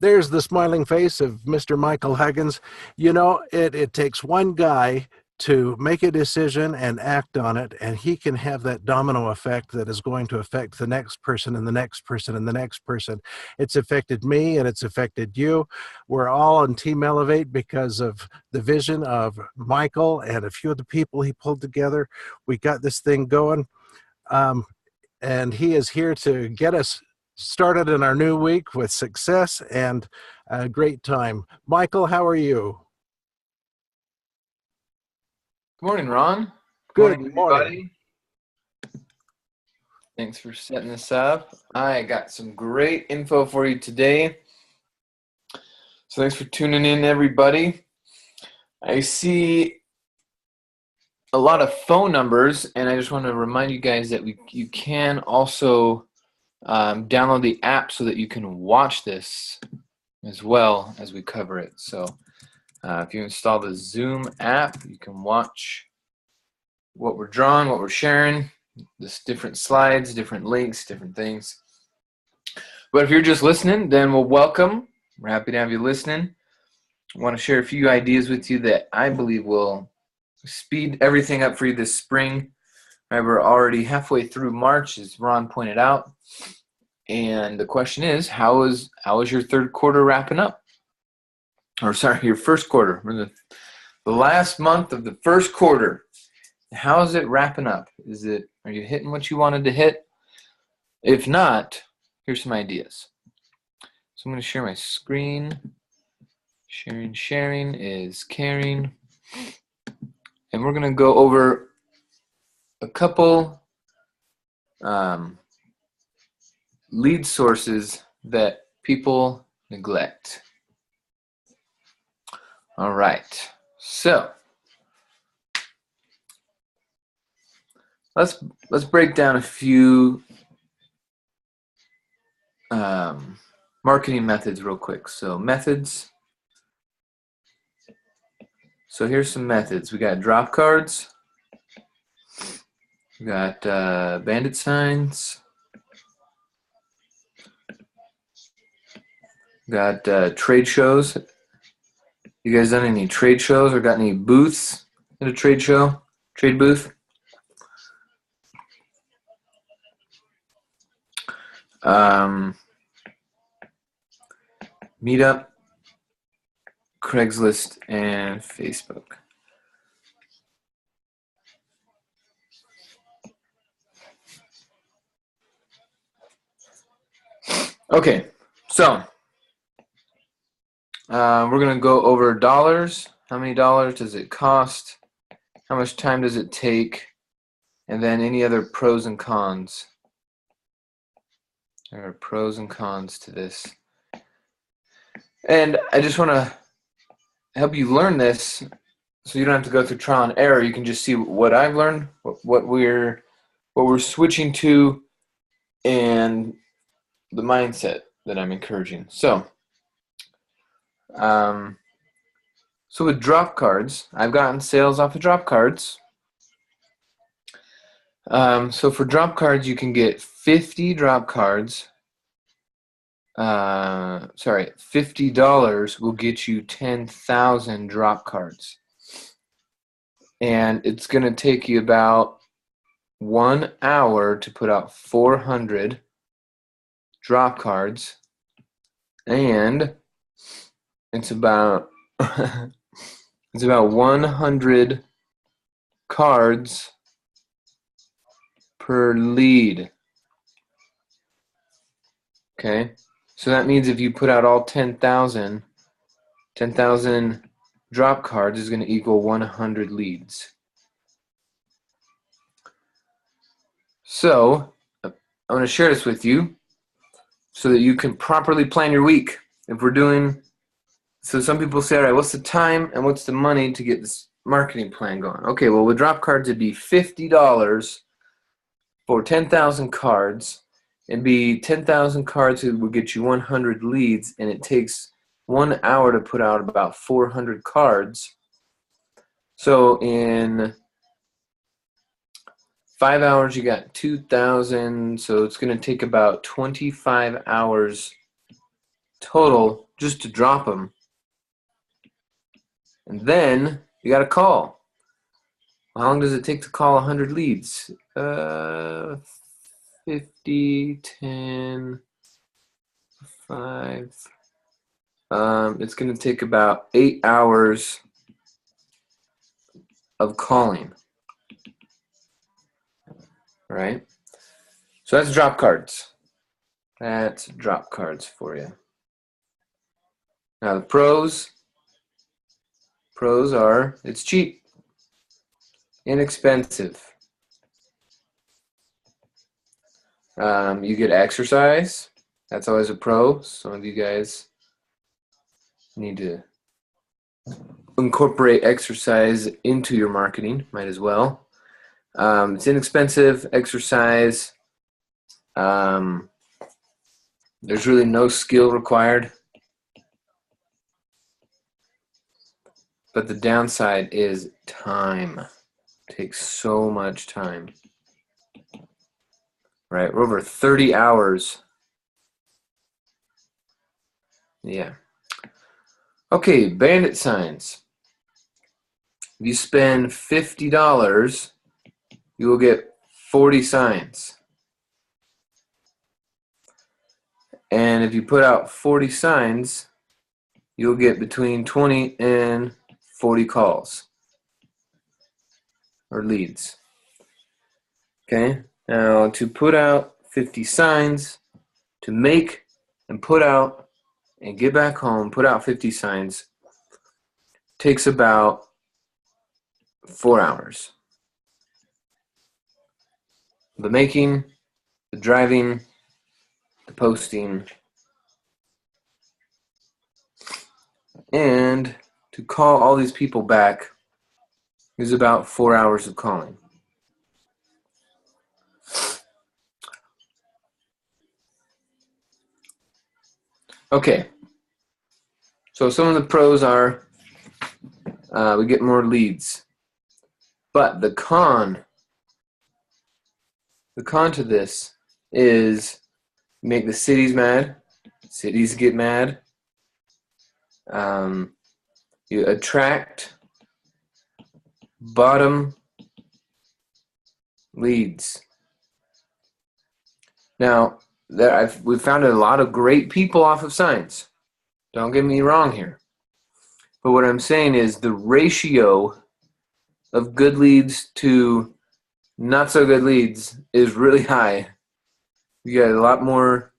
There's the smiling face of Mr. Michael Huggins. You know, it takes one guy to make a decision and act on it, and he can have that domino effect that is going to affect the next person and the next person and the next person. It's affected me and it's affected you. We're all on Team Elevate because of the vision of Michael and a few of the people he pulled together. We got this thing going. Um, and he is here to get us started in our new week with success and a great time. Michael, how are you? Good morning, Ron. Good Good morning, morning. everybody. Thanks for setting this up. I got some great info for you today. So thanks for tuning in, everybody. I see a lot of phone numbers, and I just want to remind you guys that you can also download the app so that you can watch this as well as we cover it. So if you install the Zoom app, you can watch what we're drawing, what we're sharing, this different slides, different links, different things. But if you're just listening, then we'll welcome. We're happy to have you listening. I want to share a few ideas with you that I believe will speed everything up for you this spring. Right, we're already halfway through March, as Ron pointed out. And the question is, how is your third quarter wrapping up? Or sorry, your first quarter. We're the last month of the first quarter. How is it wrapping up? Are you hitting what you wanted to hit? If not, here's some ideas. So I'm going to share my screen. Sharing is caring. And we're going to go over a couple lead sources that people neglect. All right. So let's break down a few marketing methods real quick. So methods. So here's some methods. We got drop cards. We got bandit signs. We got trade shows. You guys done any trade shows or got any booths at a trade show? Trade booth? Meetup, Craigslist, and Facebook. Okay, so we're going to go over dollars. How many dollars does it cost? How much time does it take? And then any other pros and cons. There are pros and cons to this. And I just want to help you learn this so you don't have to go through trial and error. You can just see what I've learned, what we're switching to, and the mindset that I'm encouraging. So with drop cards, I've gotten sales off of drop cards. So for drop cards, you can get 50 drop cards. $50 will get you 10,000 drop cards. And it's going to take you about 1 hour to put out 400 drop cards. And it's about 100 cards per lead. Okay, so that means if you put out all 10,000 drop cards is going to equal 100 leads. So I'm going to share this with you so that you can properly plan your week. So some people say, all right, what's the time and what's the money to get this marketing plan going? Okay, well, with drop cards, it'd be $50 for 10,000 cards. It'd be 10,000 cards that would get you 100 leads, and it takes 1 hour to put out about 400 cards. So in 5 hours, you got 2,000. So it's going to take about 25 hours total just to drop them. And then you got to call. How long does it take to call 100 leads? 50, 10, 5. It's going to take about 8 hours of calling. Right? So that's drop cards. That's drop cards for you. Now the pros are it's cheap, inexpensive. You get exercise. That's always a pro. Some of you guys need to incorporate exercise into your marketing. Might as well. It's inexpensive, exercise. There's really no skill required. But the downside is time. It takes so much time. Right? We're over 30 hours. Yeah. Okay, bandit signs. If you spend $50, you will get 40 signs. And if you put out 40 signs, you'll get between 20 and 40 calls or leads. Okay? Now, to put out 50 signs, to make and put out and get back home, put out 50 signs, takes about 4 hours. The making, the driving, the posting, and to call all these people back is about 4 hours of calling. Okay, so some of the pros are we get more leads, but the con to this is make the cities mad. Cities get mad. You attract bottom leads. Now, we've found a lot of great people off of signs. Don't get me wrong here. But what I'm saying is the ratio of good leads to not so good leads is really high. You got a lot more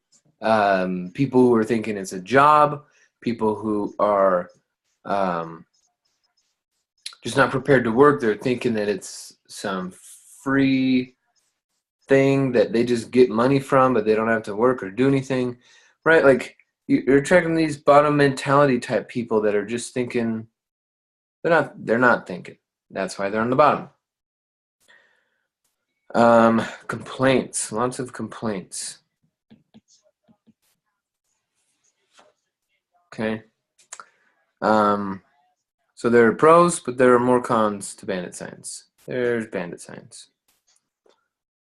people who are thinking it's a job, people who are just not prepared to work. They're thinking that it's some free thing that they just get money from, but they don't have to work or do anything, right? Like you're attracting these bottom mentality type people that are just thinking they're not thinking. That's why they're on the bottom. Complaints, lots of complaints. Okay. So there are pros, but there are more cons to bandit signs. There's bandit signs.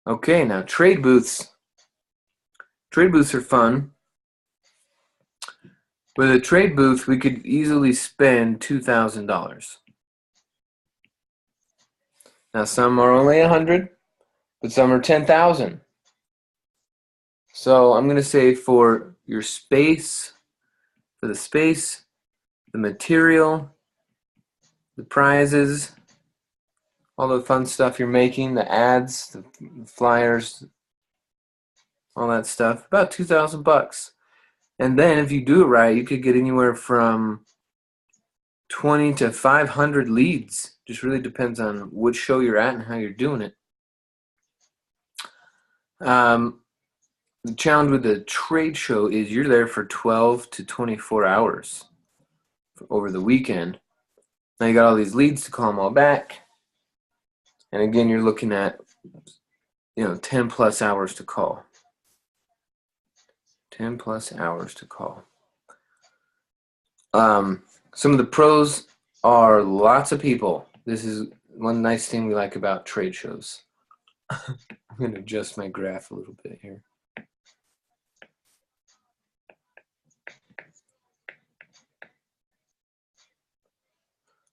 Okay, now trade booths. Trade booths are fun. With a trade booth, we could easily spend $2,000. Now some are only 100, but some are 10,000. So I'm going to say for your space, for the space, the material, the prizes, all the fun stuff you're making, the ads, the flyers, all that stuff, about $2,000. And then if you do it right, you could get anywhere from 20 to 500 leads. Just really depends on which show you're at and how you're doing it. The challenge with the trade show is you're there for 12 to 24 hours over the weekend. Now you got all these leads to call them all back. And again, you're looking at 10 plus hours to call. 10 plus hours to call. Some of the pros are lots of people. This is one nice thing we like about trade shows. I'm going to adjust my graph a little bit here.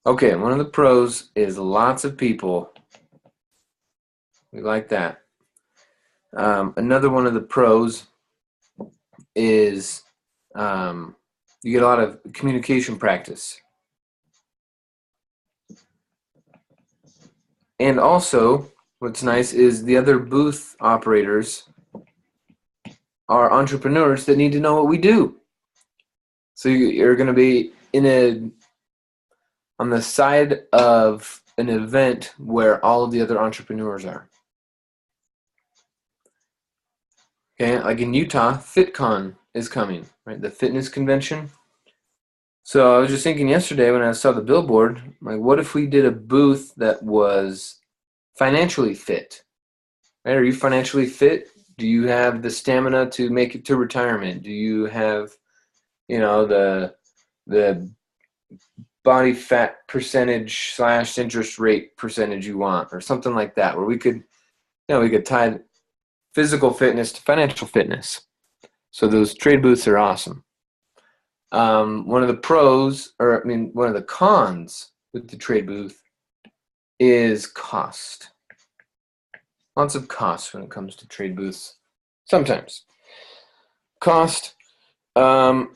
Okay, one of the pros is lots of people. We like that. Another one of the pros is you get a lot of communication practice. And also, what's nice is the other booth operators are entrepreneurs that need to know what we do. So you're going to be on the side of an event where all of the other entrepreneurs are. Okay, like in Utah, FitCon is coming, right? The fitness convention. So I was just thinking yesterday when I saw the billboard, like, what if we did a booth that was financially fit? Right? Are you financially fit? Do you have the stamina to make it to retirement? Do you have, the body fat percentage / interest rate percentage you want, or something like that, where we could tie physical fitness to financial fitness. So those trade booths are awesome. One of the cons with the trade booth is cost. Lots of cost when it comes to trade booths. Sometimes. Cost. One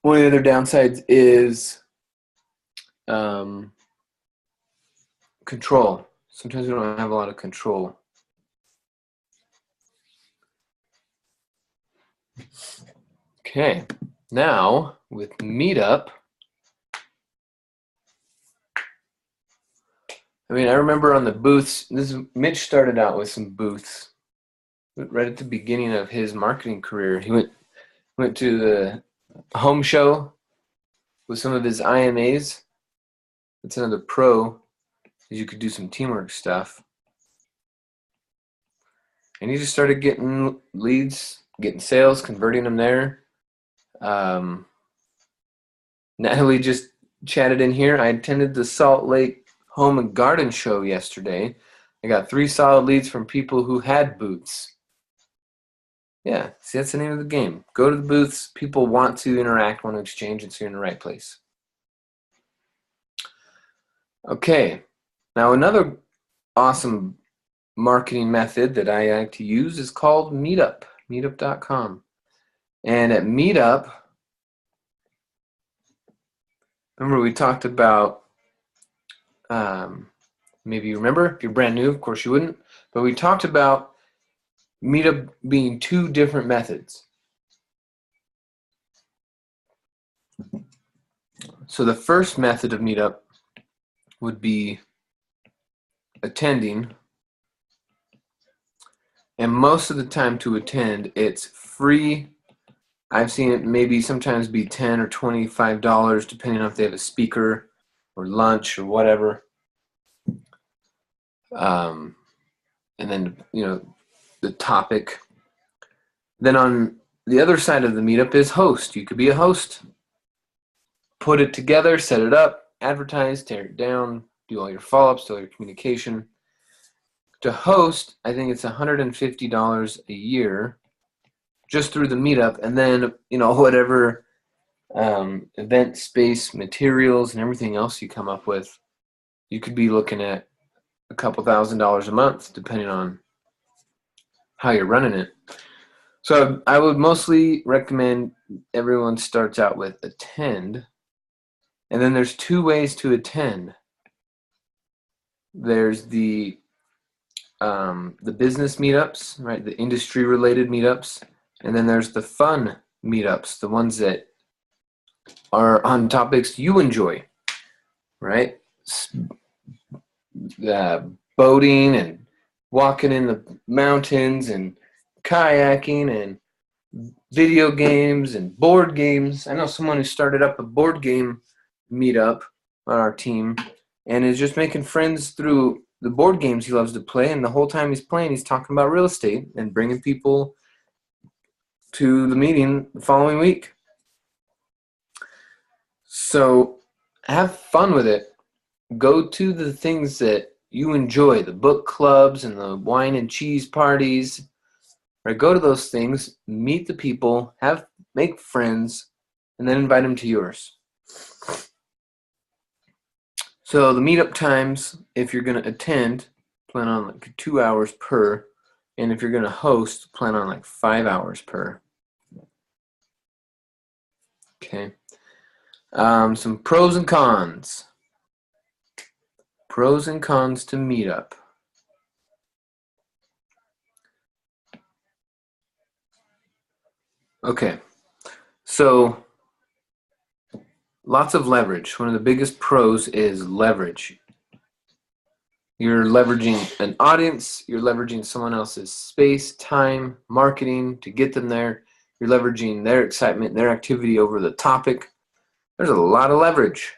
of the other downsides is control. Sometimes we don't have a lot of control. Okay, now with Meetup, I remember on the booths, Mitch started out with some booths right at the beginning of his marketing career. He went to the home show with some of his IMAs. That's another pro, is you could do some teamwork stuff. And he just started getting leads, getting sales, converting them there. Natalie just chatted in here. I attended the Salt Lake Home and Garden Show yesterday. I got 3 solid leads from people who had booths. Yeah, see, that's the name of the game. Go to the booths. People want to interact, want to exchange, and so you're in the right place. Okay, now another awesome marketing method that I like to use is called Meetup, meetup.com. And at Meetup, remember we talked about, maybe you remember, if you're brand new, of course you wouldn't, but we talked about Meetup being 2 different methods. So the first method of Meetup would be attending, and most of the time to attend, it's free. I've seen it maybe sometimes be $10 or $25, depending on if they have a speaker or lunch or whatever. And then, the topic. Then on the other side of the Meetup is host. You could be a host. Put it together, set it up, advertise, tear it down, do all your follow-ups, do all your communication. To host, I think it's $150 a year just through the Meetup, and then, whatever event space, materials, and everything else you come up with, you could be looking at a couple $1,000s a month, depending on how you're running it. So I would mostly recommend everyone starts out with attend, and then there's 2 ways to attend. There's the business meetups, right? The industry-related meetups, and then there's the fun meetups, the ones that are on topics you enjoy, right? Boating and walking in the mountains and kayaking and video games and board games. I know someone who started up a board game meetup on our team and is just making friends through the board games he loves to play, and the whole time he's playing, he's talking about real estate and bringing people to the meeting the following week. So have fun with it. Go to the things that you enjoy, the book clubs and the wine and cheese parties. Right? Go to those things, meet the people, make friends, and then invite them to yours. So the meetup times, if you're going to attend, plan on like 2 hours per. And if you're going to host, plan on like 5 hours per. Okay. Some pros and cons. Pros and cons to Meetup. Okay. So lots of leverage. One of the biggest pros is leverage. You're leveraging an audience. You're leveraging someone else's space, time, marketing to get them there. You're leveraging their excitement, their activity over the topic. There's a lot of leverage.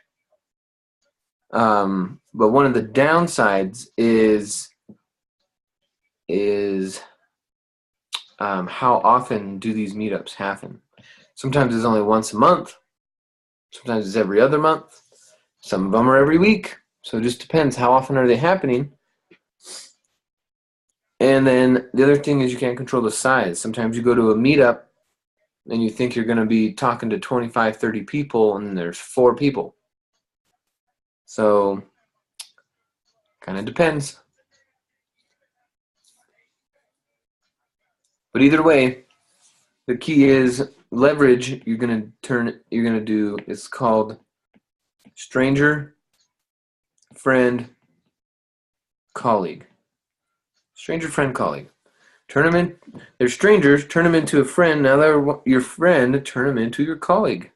But one of the downsides is how often do these meetups happen? Sometimes it's only once a month. Sometimes it's every other month. Some of them are every week. So it just depends how often are they happening. And then the other thing is you can't control the size. Sometimes you go to a meetup and you think you're going to be talking to 25, 30 people, and there's 4 people. So kind of depends. But either way, the key is leverage. You're going to do, it's called stranger, friend, colleague. Stranger, friend, colleague. Turn them in. They're strangers. Turn them into a friend. Now they're your friend. Turn them into your colleague.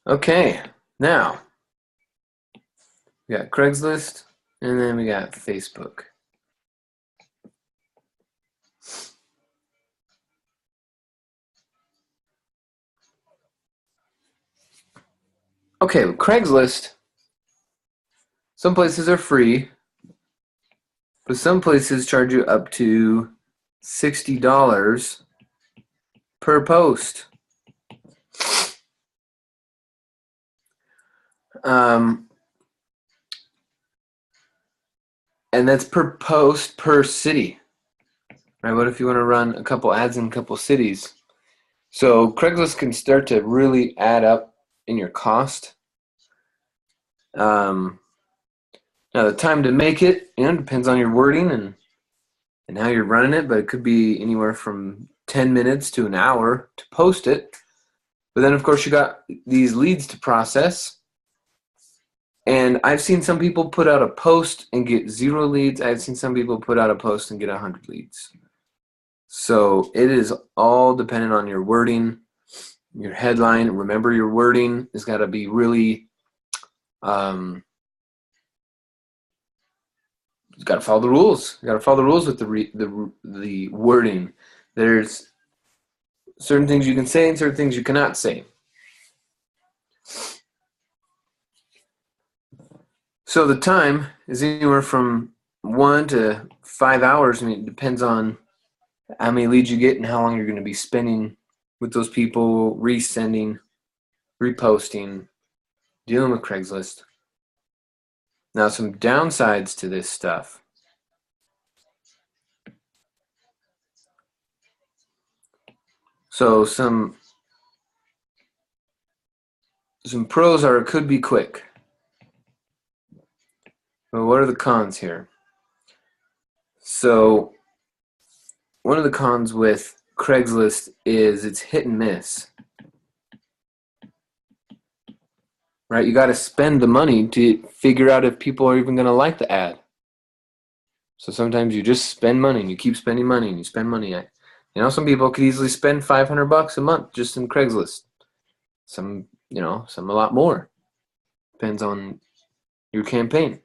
Okay. Now we got Craigslist, and then we got Facebook. Okay, with Craigslist, some places are free, but some places charge you up to $60 per post. And that's per post per city. Right? What if you want to run a couple ads in a couple cities? So Craigslist can start to really add up in your cost. Now the time to make it, depends on your wording and how you're running it, but it could be anywhere from 10 minutes to an hour to post it. But then of course you got these leads to process. And I've seen some people put out a post and get 0 leads. I've seen some people put out a post and get 100 leads. So it is all dependent on your wording, your headline. Remember, your wording has got to be really, you got to follow the rules. You got to follow the rules with the wording. There's certain things you can say and certain things you cannot say. So the time is anywhere from 1 to 5 hours. I mean, it depends on how many leads you get and how long you're going to be spending with those people, resending, reposting, dealing with Craigslist. Now, some downsides to this stuff. So some pros are it could be quick. But what are the cons here? So one of the cons with Craigslist is it's hit and miss. Right? You got to spend the money to figure out if people are even going to like the ad. So sometimes you just spend money and you keep spending money and you spend money. Some people could easily spend $500 a month just in Craigslist. Some a lot more. Depends on your campaign.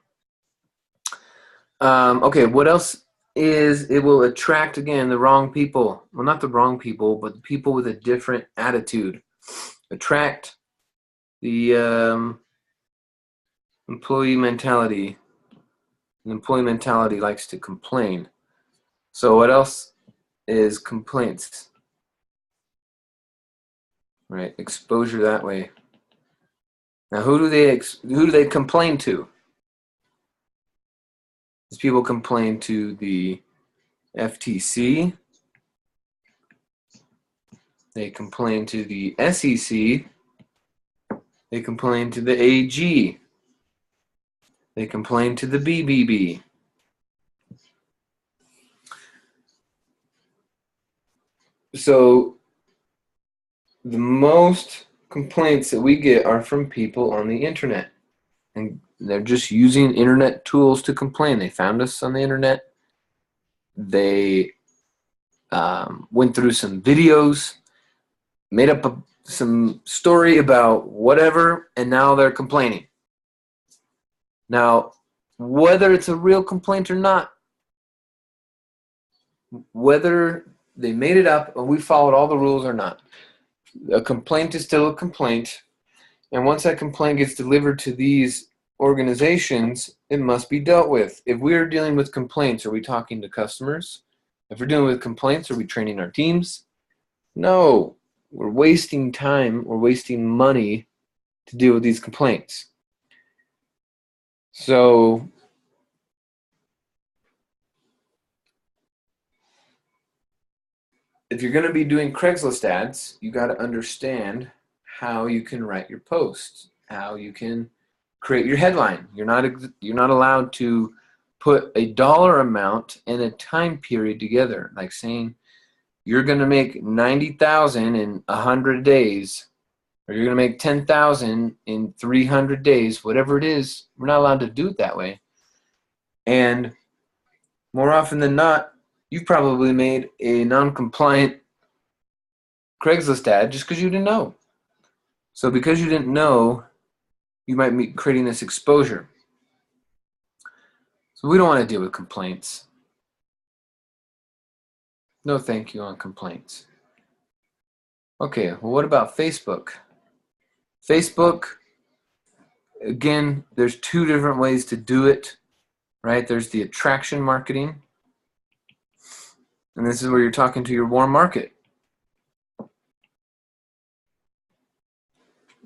Okay, what else is it will attract, again, the wrong people. Well, not the wrong people, but the people with a different attitude. Attract the employee mentality. The employee mentality likes to complain. So what else is complaints? Right, exposure that way. Now, who do they complain to? These people complain to the FTC. They complain to the SEC. They complain to the AG. They complain to the BBB. So the most complaints that we get are from people on the internet. And they're just using internet tools to complain. They found us on the internet. They went through some videos, made up some story about whatever, and now they're complaining. Now, whether it's a real complaint or not, whether they made it up or we followed all the rules or not, a complaint is still a complaint. And once that complaint gets delivered to these organizations, it must be dealt with. If we're dealing with complaints, are we talking to customers? If we're dealing with complaints, are we training our teams? No. We're wasting time, we're wasting money to deal with these complaints. So if you're going to be doing Craigslist ads, you got to understand how you can write your posts, how you can create your headline. You're not allowed to put a dollar amount and a time period together, like saying you're going to make 90,000 in 100 days, or you're going to make 10,000 in 300 days, whatever it is. We're not allowed to do it that way. And more often than not, you've probably made a non-compliant Craigslist ad just because you didn't know. So because you didn't know, you might be creating this exposure. So we don't want to deal with complaints. No thank you on complaints. Okay, well, what about Facebook? Facebook, again, there's two different ways to do it, right? There's the attraction marketing, and this is where you're talking to your warm market.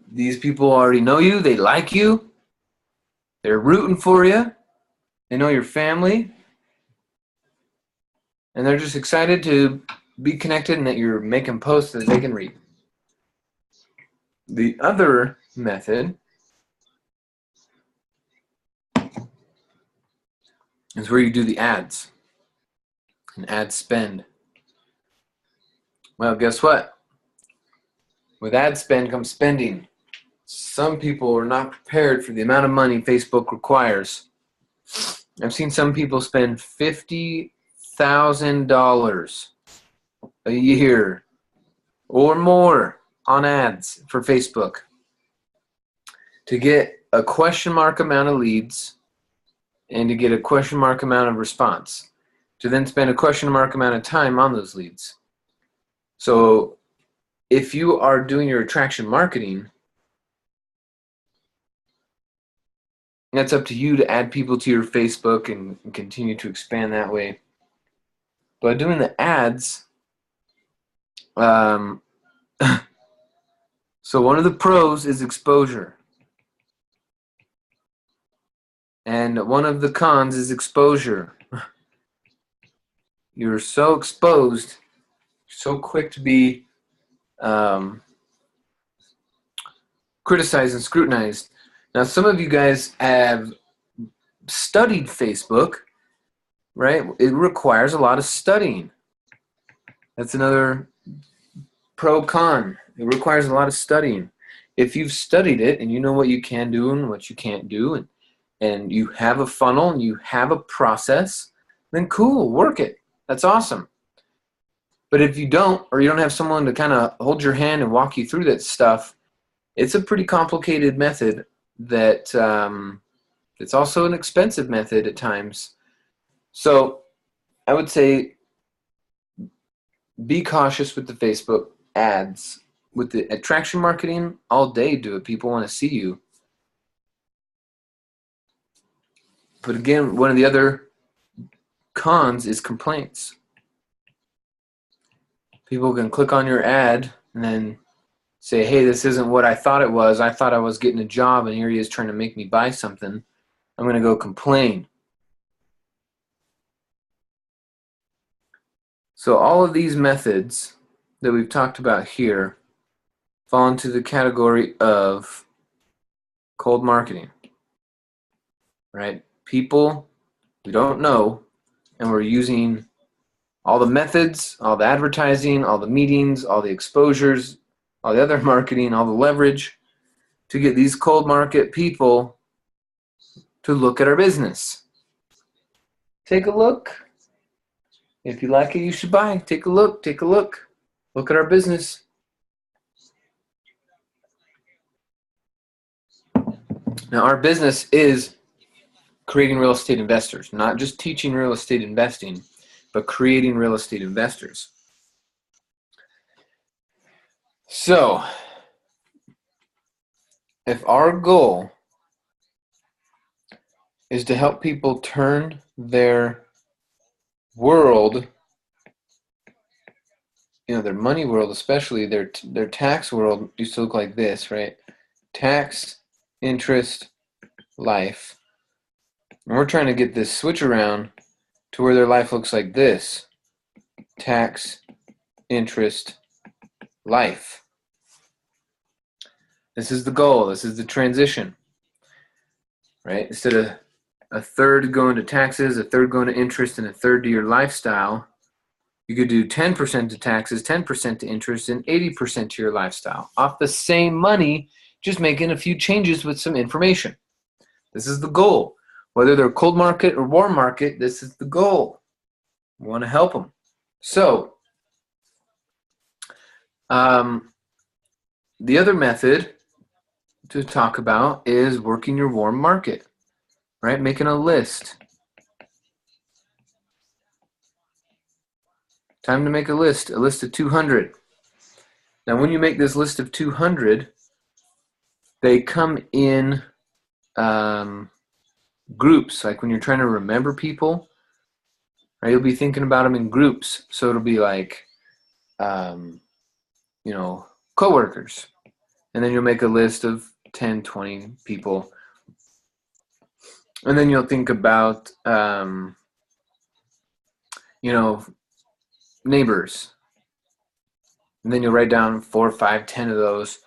These people already know you, they like you, they're rooting for you, they know your family, and they're just excited to be connected and that you're making posts that they can read. The other method is where you do the ads and ad spend. Well, guess what? With ad spend comes spending. Some people are not prepared for the amount of money Facebook requires. I've seen some people spend $50,000 a year or more on ads for Facebook to get a question mark amount of leads and to get a question mark amount of response, to then spend a question mark amount of time on those leads. So if you are doing your attraction marketing, that's up to you to add people to your Facebook and continue to expand that way. But doing the ads, so one of the pros is exposure. And one of the cons is exposure. You're so exposed, so quick to be criticized and scrutinized. Now, some of you guys have studied Facebook, right? It requires a lot of studying. That's another pro-con. It requires a lot of studying. If you've studied it and you know what you can do and what you can't do, and you have a funnel and you have a process, then cool, work it. That's awesome. But if you don't, or you don't have someone to kind of hold your hand and walk you through that stuff, it's a pretty complicated method that it's also an expensive method at times. So I would say be cautious with the Facebook ads. With the attraction marketing, all day do it. People want to see you. But again, one of the other cons is complaints. People can click on your ad and then say, hey, this isn't what I thought it was. I thought I was getting a job, and here he is trying to make me buy something. I'm going to go complain. So all of these methods that we've talked about here fall into the category of cold marketing, right? People we don't know, and we're using all the methods, all the advertising, all the meetings, all the exposures, all the other marketing, all the leverage to get these cold market people to look at our business. Take a look. If you like it, you should buy. Take a look. Take a look. Look at our business. Now, our business is creating real estate investors, not just teaching real estate investing, but creating real estate investors. So, if our goal is to help people turn their world, their money world, especially their tax world, used to look like this, right? Tax, interest, life. And we're trying to get this switch around to where their life looks like this. Tax, interest, life. This is the goal. This is the transition, right? Instead of a third going to taxes, a third going to interest, and a third to your lifestyle, you could do 10% to taxes, 10% to interest, and 80% to your lifestyle. Off the same money, just making a few changes with some information. This is the goal. Whether they're cold market or warm market, this is the goal. We want to help them. So, the other method to talk about is working your warm market, right? Making a list. Time to make a list of 200. Now, when you make this list of 200, they come in groups. Like when you're trying to remember people, right? You'll be thinking about them in groups. So it'll be like, coworkers. And then you'll make a list of 10, 20 people. And then you'll think about, neighbors. And then you'll write down 4, 5, 10 of those.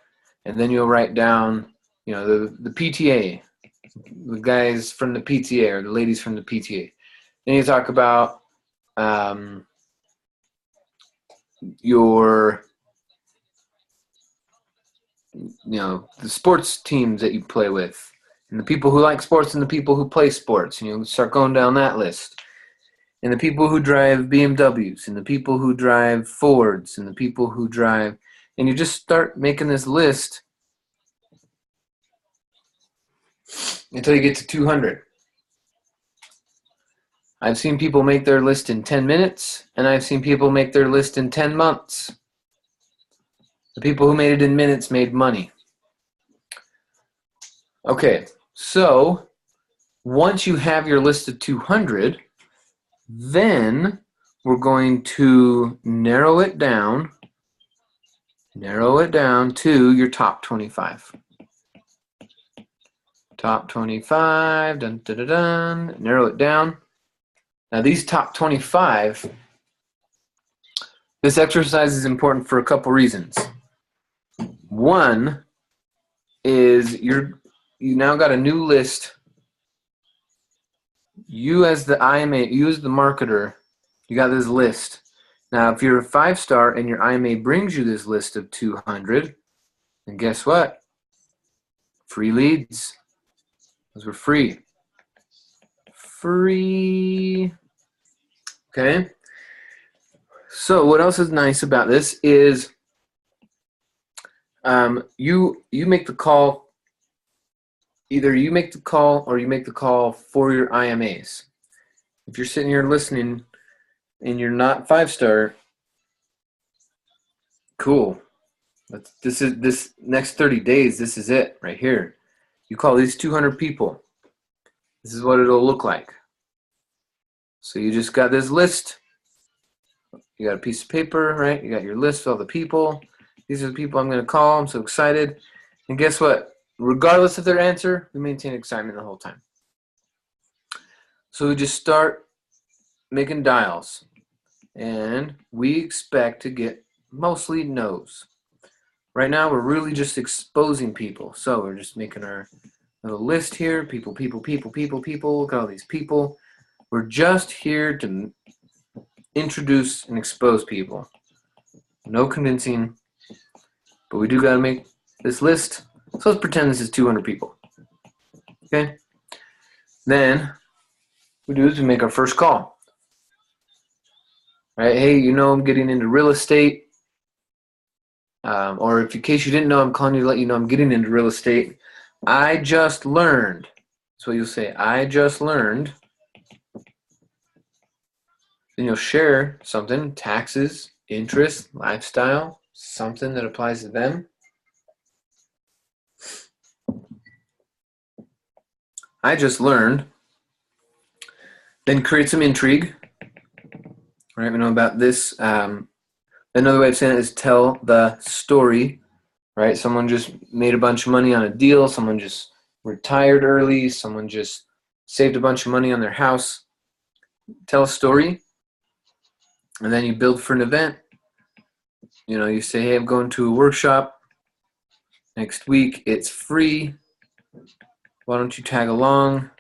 And then you'll write down, the PTA, the guys from the PTA or the ladies from the PTA. Then you talk about your, the sports teams that you play with, and the people who like sports and the people who play sports. And you start going down that list. And the people who drive BMWs, and the people who drive Fords, and the people who drive, and you just start making this list until you get to 200. I've seen people make their list in 10 minutes, and I've seen people make their list in 10 months. The people who made it in minutes made money. Okay, so once you have your list of 200, then we're going to narrow it down to your top 25. Top 25, dun, dun, dun, dun, narrow it down. Now these top 25, this exercise is important for a couple reasons. One is you now got a new list. You as the IMA, you as the marketer, you got this list. Now, if you're a 5-star and your IMA brings you this list of 200, then guess what? Free leads. Those were free. Free. Okay. So what else is nice about this is you make the call. Either you make the call or you make the call for your IMAs. If you're sitting here listening and you're not 5-star, cool. This next 30 days, this is it right here. You call these 200 people. This is what it'll look like. So you just got this list. You got a piece of paper, right? You got your list of all the people. These are the people I'm going to call. I'm so excited. And guess what? Regardless of their answer, we maintain excitement the whole time. So we just start making dials. And we expect to get mostly no's. Right now, we're really just exposing people. So we're just making our little list here. People, people, people, people, people. Look at all these people. We're just here to introduce and expose people. No convincing, but we do got to make this list. So let's pretend this is 200 people. Okay? Then we do is we make our first call. Right? Hey, you know I'm getting into real estate. Or if in case you didn't know, I'm calling you to let you know I'm getting into real estate. I just learned. That's what you'll say. I just learned. Then you'll share something, taxes, interest, lifestyle, something that applies to them. I just learned. Then create some intrigue. Right, we know about this. Another way of saying it is tell the story. Right, someone just made a bunch of money on a deal. Someone just retired early. Someone just saved a bunch of money on their house. Tell a story. And then you build for an event. You know, you say, hey, I'm going to a workshop next week. It's free. Why don't you tag along?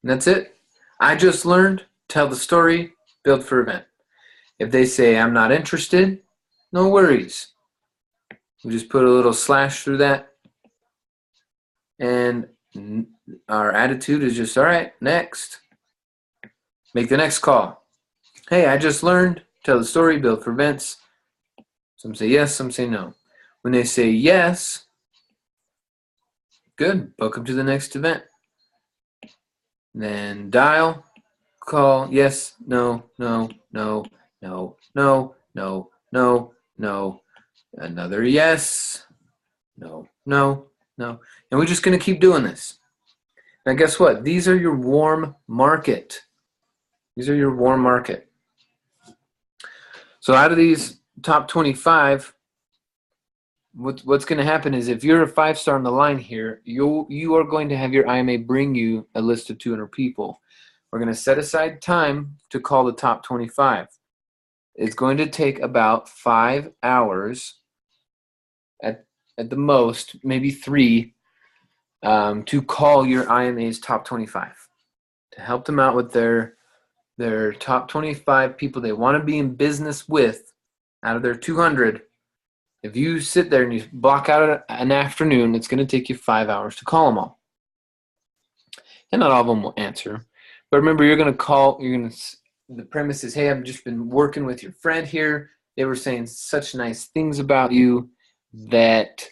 And that's it. I just learned. Tell the story. Build for event. If they say, I'm not interested, no worries. We just put a little slash through that. And our attitude is just, all right, next. Make the next call. Hey, I just learned. Tell the story. Build for events. Some say yes, some say no. When they say yes, good. Book them to the next event. Then dial, call, yes, no, no, no, no, no, no, no, no. Another yes, no, no, no. And we're just going to keep doing this. Now, guess what? These are your warm market. These are your warm market. So out of these top 25, what's going to happen is if you're a 5-star on the line here, you are going to have your IMA bring you a list of 200 people. We're going to set aside time to call the top 25. It's going to take about 5 hours at the most, maybe 3, to call your IMA's top 25, to help them out with their top 25 people they want to be in business with out of their 200. If you sit there and you block out an afternoon, it's going to take you 5 hours to call them all. And not all of them will answer. But remember, you're going to call, the premise is, hey, I've just been working with your friend here. They were saying such nice things about you that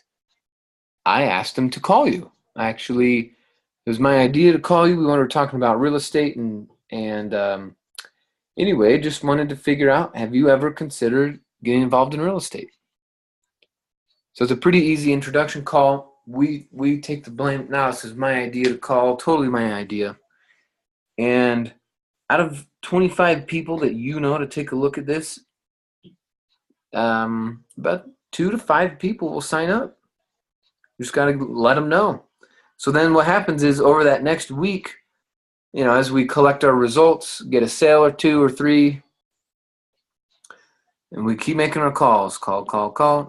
I asked them to call you. Actually, it was my idea to call you. We were talking about real estate and anyway, just wanted to figure out, have you ever considered getting involved in real estate? So it's a pretty easy introduction call. We take the blame. Now this is my idea to call, totally my idea. And out of 25 people that you know to take a look at this, about 2 to 5 people will sign up. You just got to let them know. So then what happens is over that next week, you know, as we collect our results, get a sale or 2 or 3, and we keep making our calls. Call.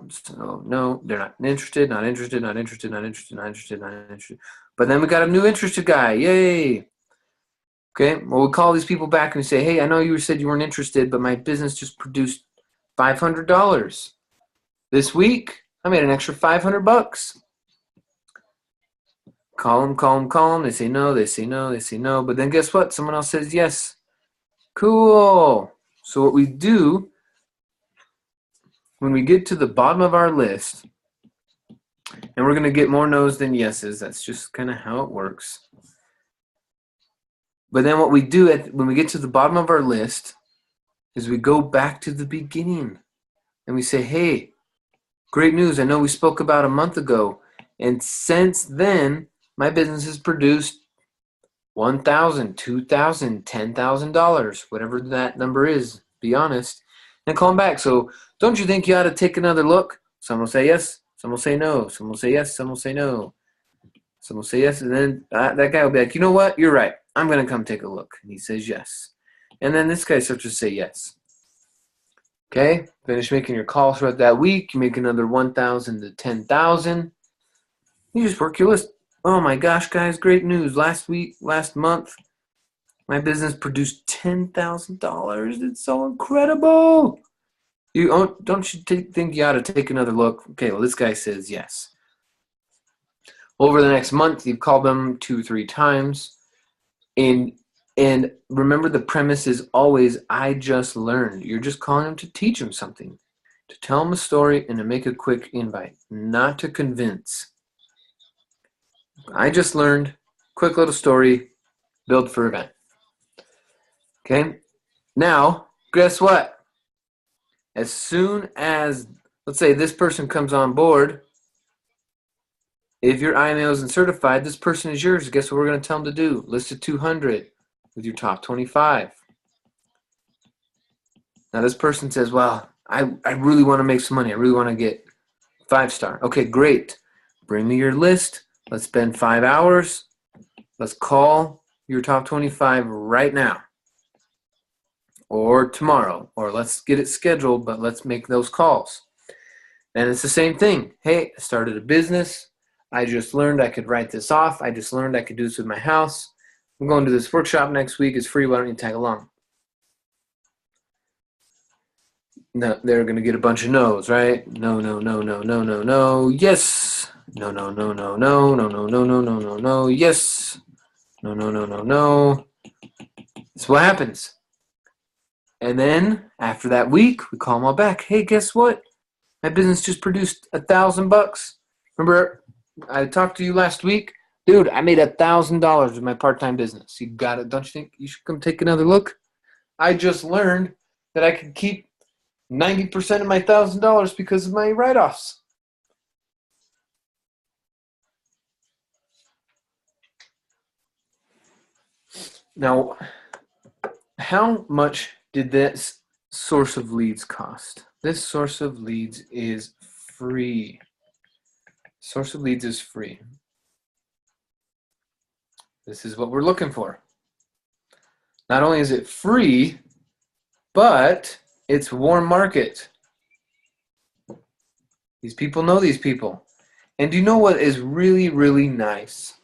So, no, they're not interested, not interested, not interested, not interested, not interested, not interested. But then we got a new interested guy. Yay. Okay, well, we call these people back and we say, hey, I know you said you weren't interested, but my business just produced $500. This week, I made an extra $500. Call them. They say no, they say no, they say no. But then guess what? Someone else says yes. Cool. So what we do, when we get to the bottom of our list, and we're going to get more no's than yeses. That's just kind of how it works. But then what we do when we get to the bottom of our list is we go back to the beginning. And we say, hey, great news. I know we spoke about a month ago. And since then, my business has produced $1,000, $2,000, $10,000, whatever that number is, be honest. And call them back. So don't you think you ought to take another look? Some will say yes. Some will say no. Some will say yes. Some will say no. Some will say yes. And then that guy will be like, you know what? You're right. I'm going to come take a look. And he says yes. And then this guy starts to say yes. Okay, finish making your calls throughout that week. You make another 1,000 to 10,000. You just work your list. Oh my gosh, guys, great news. Last month, my business produced $10,000. It's so incredible. Don't you think you ought to take another look? Okay, well, this guy says yes. Over the next month, you call them 2-3 times. And remember, the premise is always, I just learned. You're just calling them to teach them something, to tell them a story, and to make a quick invite, not to convince. I just learned, quick little story, build for event. Okay? Now, guess what? As soon as, let's say this person comes on board, if your IMO isn't certified, this person is yours. Guess what we're going to tell them to do? List of 200 with your top 25. Now this person says, well, I really want to make some money. I really want to get 5-star. Okay, great. Bring me your list. Let's spend 5 hours. Let's call your top 25 right now or tomorrow, or let's get it scheduled, but let's make those calls. And it's the same thing. Hey, I started a business. I just learned I could write this off. I just learned I could do this with my house. I'm going to this workshop next week. It's free. Why don't you tag along? No, they're going to get a bunch of no's, right? No, no, no, no, no, no, no. Yes. No, no, no, no, no, no, no, no, no, no, no, no. Yes. No, no, no, no, no. That's what happens. And then after that week, we call them all back. Hey, guess what? My business just produced $1,000. Remember, I talked to you last week? Dude, I made $1,000 with my part-time business. You got it. Don't you think you should come take another look? I just learned that I could keep 90% of my $1,000 because of my write-offs. Now, how much did this source of leads cost? This source of leads is free. Source of leads is free. This is what we're looking for. Not only is it free, but it's warm market. These people know these people. And do you know what is really, really nice?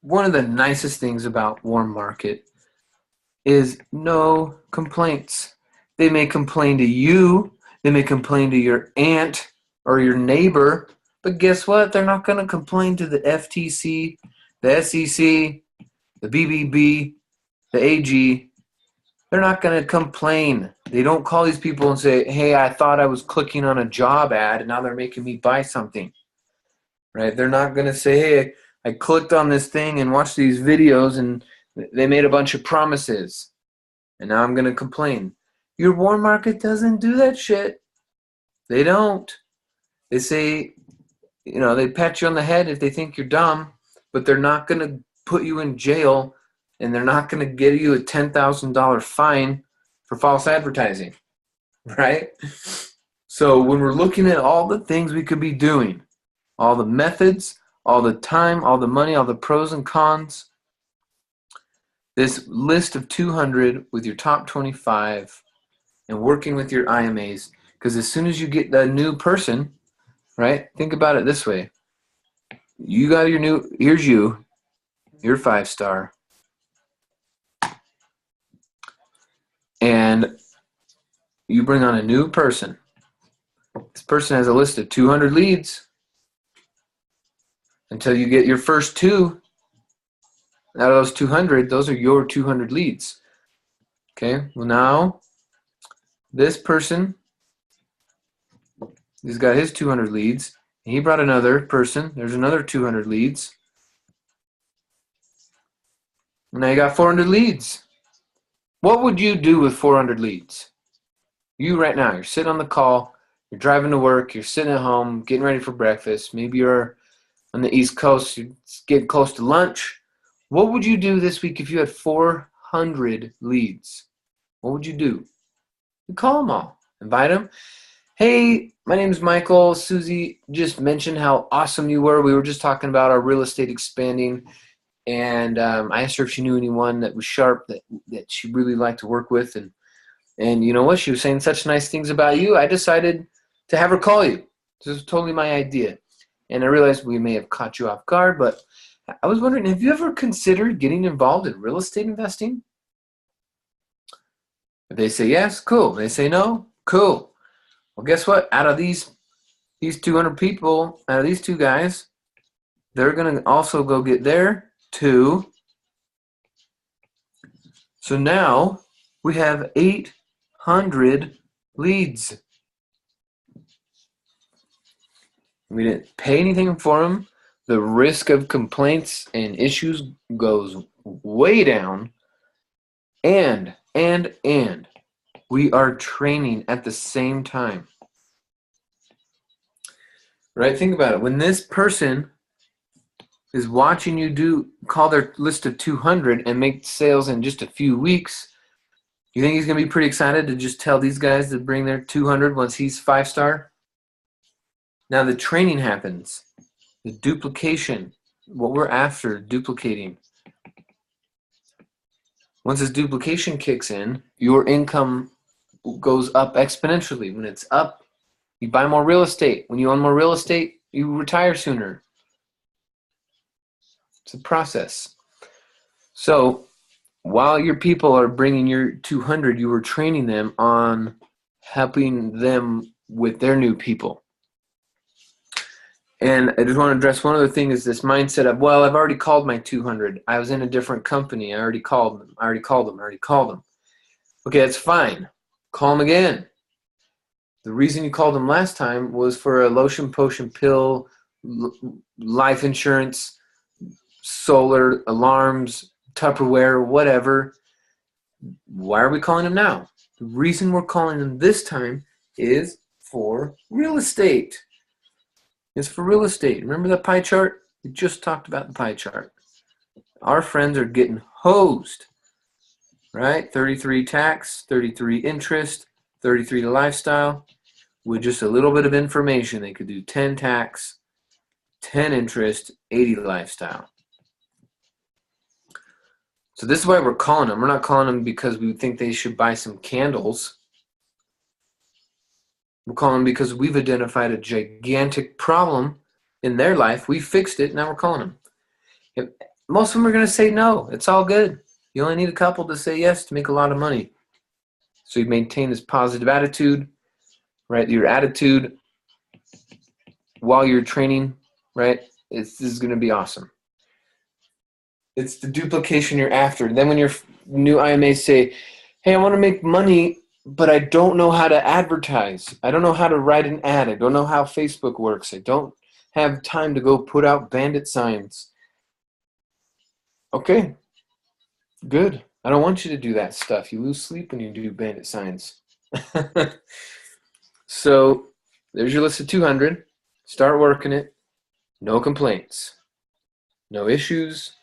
One of the nicest things about warm market is no complaints. They may complain to you. They may complain to your aunt or your neighbor. But guess what? They're not going to complain to the FTC, the SEC, the BBB, the AG. They're not going to complain. They don't call these people and say, hey, I thought I was clicking on a job ad and now they're making me buy something. Right? They're not going to say, hey, I clicked on this thing and watched these videos and they made a bunch of promises and now I'm going to complain. Your warm market doesn't do that shit. They don't. They say, they pat you on the head if they think you're dumb, but they're not going to put you in jail and they're not going to give you a $10,000 fine for false advertising, right? So when we're looking at all the things we could be doing, all the methods, all the time, all the money, all the pros and cons, this list of 200 with your top 25 and working with your IMAs, because as soon as you get the new person, right, think about it this way. You got here's you, you're 5-star. And you bring on a new person. This person has a list of 200 leads until you get your first 2. Out of those 200, those are your 200 leads. Okay, well now, this person, he's got his 200 leads. And he brought another person. There's another 200 leads. And now you got 400 leads. What would you do with 400 leads? You right now, you're sitting on the call, you're driving to work, you're sitting at home, getting ready for breakfast. Maybe you're on the East Coast, you're getting close to lunch. What would you do this week if you had 400 leads? What would you do? You call them all. Invite them. Hey, my name is Michael. Susie just mentioned how awesome you were. We were just talking about our real estate expanding. And I asked her if she knew anyone that was sharp, that she really liked to work with. And you know what? She was saying such nice things about you. I decided to have her call you. This is totally my idea. And I realize we may have caught you off guard, but I was wondering, have you ever considered getting involved in real estate investing? If they say yes, cool. If they say no, cool. Well, guess what? Out of these 200 people, out of these two guys, they're going to also go get their two. So now we have 800 leads. We didn't pay anything for them. The risk of complaints and issues goes way down. And we are training at the same time. Right? Think about it. When this person is watching you call their list of 200 and make sales in just a few weeks, you think he's going to be pretty excited to just tell these guys to bring their 200 once he's 5-star? Now the training happens. The duplication, what we're after, duplicating. Once this duplication kicks in, your income goes up exponentially. When it's up, you buy more real estate. When you own more real estate, you retire sooner. It's a process. So while your people are bringing your 200, you were training them on helping them with their new people. And I just want to address one other thing, is this mindset of, well, I've already called my 200. I was in a different company. I already called them. Okay, that's fine. Call them again. The reason you called them last time was for a lotion, potion, pill, life insurance, solar, alarms, Tupperware, whatever. Why are we calling them now? The reason we're calling them this time is for real estate. It's for real estate. Remember the pie chart? We just talked about the pie chart. Our friends are getting hosed, right? 33 tax, 33 interest, 33 lifestyle. With just a little bit of information, they could do 10 tax, 10 interest, 80 lifestyle. So this is why we're calling them. We're not calling them because we think they should buy some candles. We're calling them because we've identified a gigantic problem in their life. We fixed it. Now we're calling them. Most of them are going to say no. It's all good. You only need a couple to say yes to make a lot of money. So you maintain this positive attitude, right? Your attitude while you're training, right? This is going to be awesome. It's the duplication you're after. Then when your new IMAs say, hey, I want to make money, but I don't know how to advertise. I don't know how to write an ad. I don't know how Facebook works. I don't have time to go put out bandit signs. Okay, good. I don't want you to do that stuff. You lose sleep when you do bandit signs. So there's your list of 200. Start working it. No complaints. No issues.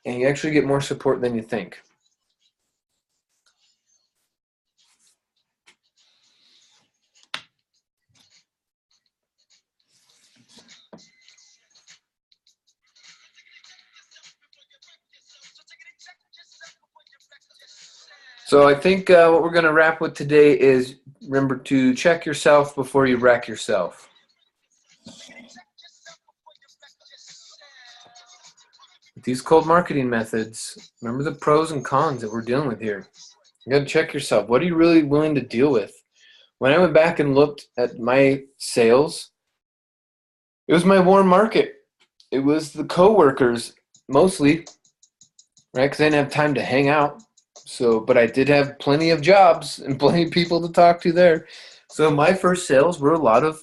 And you actually get more support than you think. So I think what we're going to wrap with today is, remember to check yourself before you wreck yourself. With these cold marketing methods, remember the pros and cons that we're dealing with here. You got to check yourself. What are you really willing to deal with? When I went back and looked at my sales, it was my warm market. It was the coworkers mostly, right? Because I didn't have time to hang out. So, but I did have plenty of jobs and plenty of people to talk to there. So my first sales were a lot of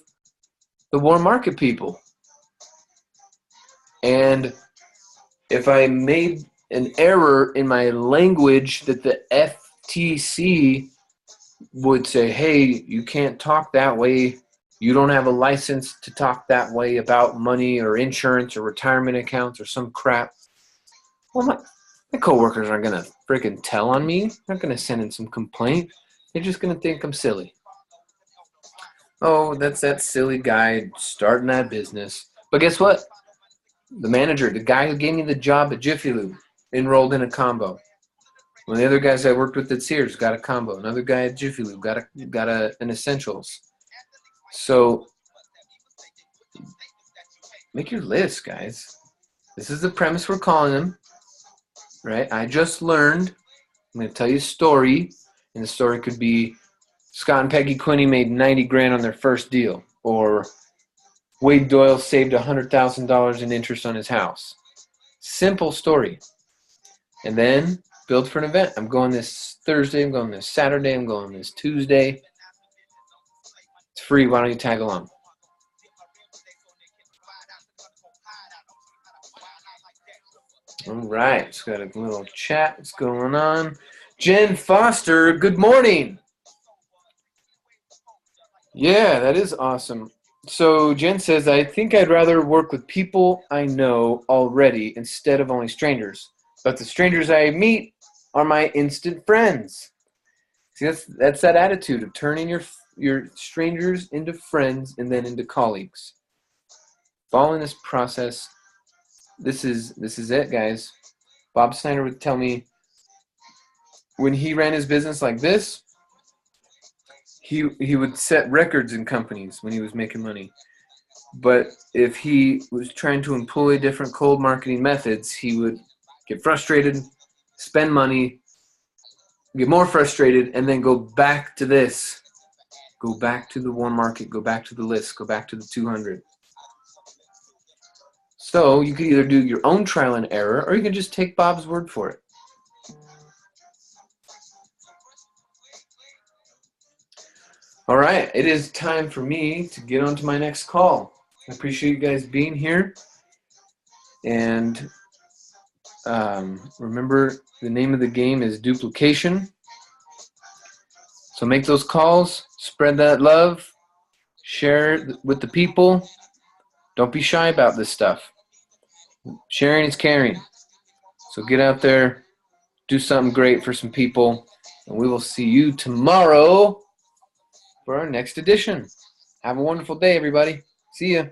the warm market people. And if I made an error in my language that the FTC would say, hey, you can't talk that way. You don't have a license to talk that way about money or insurance or retirement accounts or some crap. Well, my coworkers aren't going to freaking tell on me. They're not going to send in some complaint. They're just going to think I'm silly. Oh, that's that silly guy starting that business. But guess what? The manager, the guy who gave me the job at Jiffy Lube, enrolled in a combo. One of the other guys I worked with at Sears got a combo. Another guy at Jiffy Lube got an Essentials. So make your list, guys. This is the premise we're calling them, right? I just learned. I'm going to tell you a story, and the story could be Scott and Peggy Quinney made 90 grand on their first deal, or Wade Doyle saved $100,000 in interest on his house. Simple story. And then build for an event. I'm going this Thursday, I'm going this Saturday, I'm going this Tuesday. It's free. Why don't you tag along? All right, it's got a little chat that's going on. Jen Foster, good morning. Yeah, that is awesome. So Jen says, I think I'd rather work with people I know already instead of only strangers. But the strangers I meet are my instant friends. See, that's that attitude of turning your strangers into friends and then into colleagues. Following this process, this is it, guys. Bob Snyder would tell me when he ran his business like this, he would set records in companies when he was making money. But if he was trying to employ different cold marketing methods, he would get frustrated, spend money, get more frustrated, and then go back to this. Go back to the warm market, go back to the list, go back to the 200. So you could either do your own trial and error, or you can just take Bob's word for it. All right, it is time for me to get on to my next call. I appreciate you guys being here. And remember, the name of the game is duplication. So make those calls, spread that love, share it with the people. Don't be shy about this stuff. Sharing is caring. So get out there, do something great for some people, and we will see you tomorrow for our next edition. Have a wonderful day, everybody. See ya.